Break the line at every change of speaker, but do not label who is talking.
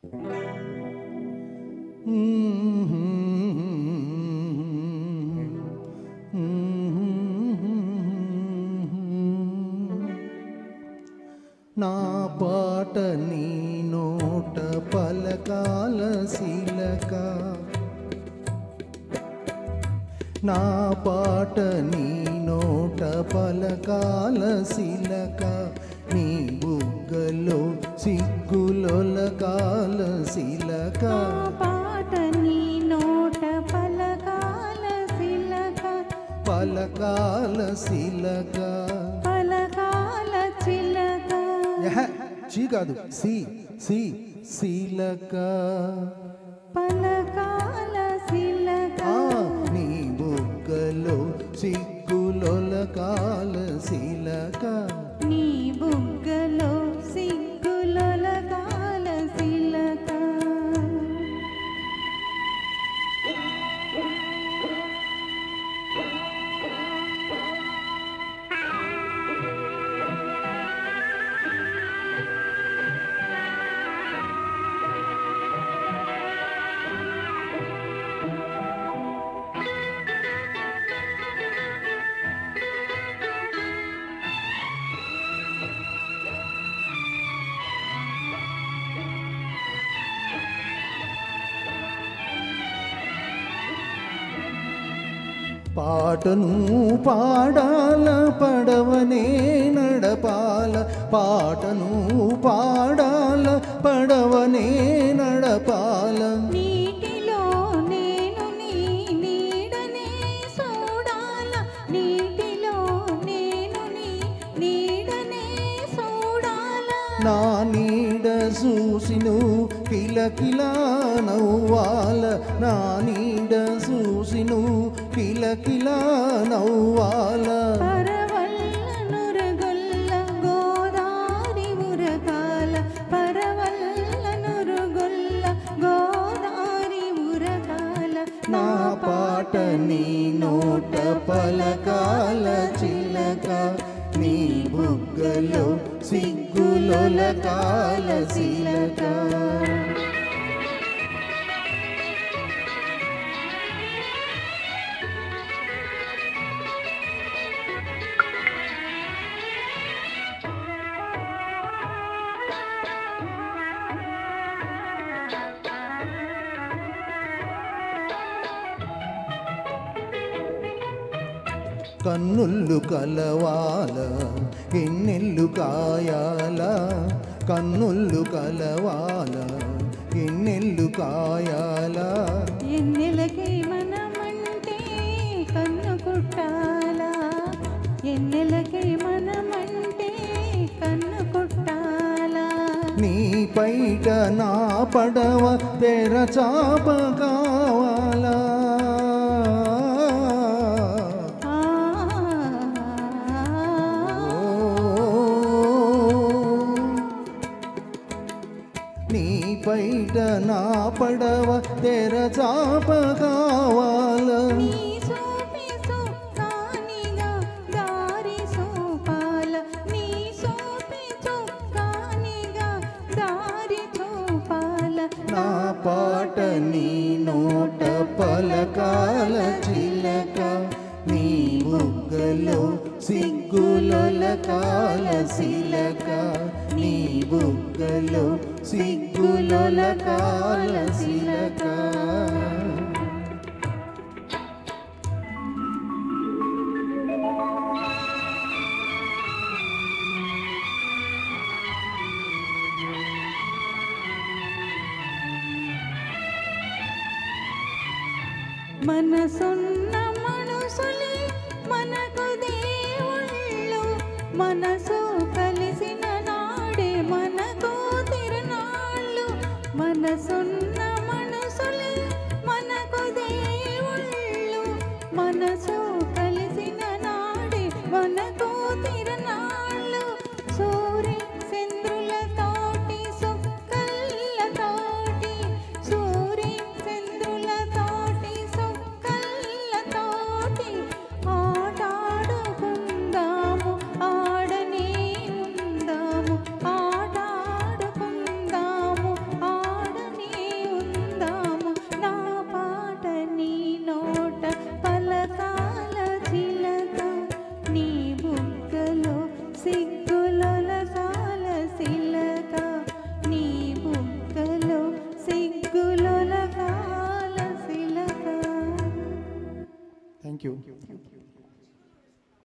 నా పాట నీ నోట పలకాల శిలక, నా పాట నీ నోట పలకాల శిలక, నీ బుగ్గలో సిగ్గులొలకాల శిలక.
పాట నీ నోట పలకాల శిలక,
పలకాల శిలక,
పలకాల చిలక.
చీ కాదు, సి సి శిలక,
పలకాల శిలక.
నీ బుగ్గలో సిగ్గులొలకాల శిలక,
నీ బుగ్గలో సిగ్గులొలకాల శిలక.
పాటను పాడాల పడవనే నడపాల, పాటను పాడాల పడవనే నడపాల.
నీటిలో నేను నీ నీడనే చూడాల, నీటిలో నేను నీ నీడనే చూడాల.
నా నీడ చూసిను కిలకిలా నవ్వాల, నా నీడ చూసిను కిలకిలా నవ్వాల.
పరవల్ల నురగొల్ల గోదారి ఉరకాల, పరవల్ల నురగొల్ల గోదారి ఉరకాల.
నా పాట నీ నోట పలకాల చిలక, నీ బుగ్గలో సిగ్గులొలకాల శిలక. కన్నుళ్ళు కలవాల ఎన్నెల్లు కాయాల, కన్నుళ్ళు కలవాల ఎన్నెల్లు కాయాల.
ఎన్నెలకి మనమంటే కన్ను కుట్టాలా, ఎన్నెలకి మనమంటే కన్ను కుట్టాలా.
నీ పైట నా పడవ తెరచాప కావాలా, నీ పైట నా పడవ తెరచాప కావాల.
నీ సోపి సుక్కానిగా దారి సోపాల, నీ సోపి సుక్కానిగా దారి చూపాల.
నా పాట నీ నోట పలకాల చిలక, నీ బుగ్గలో సిగ్గులొలకాల శిలక, నీ బుగ్గలో సిగ్గులొలకాల శిలక.
మనసున్న మనుషులే మనకు దేవుళ్ళు, మనసు కలిసిన నాడే మనకు తిరునాళ్ళు. మనసున్న మనుషులే మనకు దేవుళ్ళు, మనసు కలిసిన నాడే మనకు తిరునాళ్ళు. సూర్య చంద్రుల తోటి సుక్కల్ల తోటి, సూర్య చంద్రుల తోటి సుక్కల్ల తోటి ఆటాడుకుందాము ఆడనే సిగ్గులొలకాల శిలక నీ బుగ్గలో సిగ్గులొలకాల శిలక.
Thank you.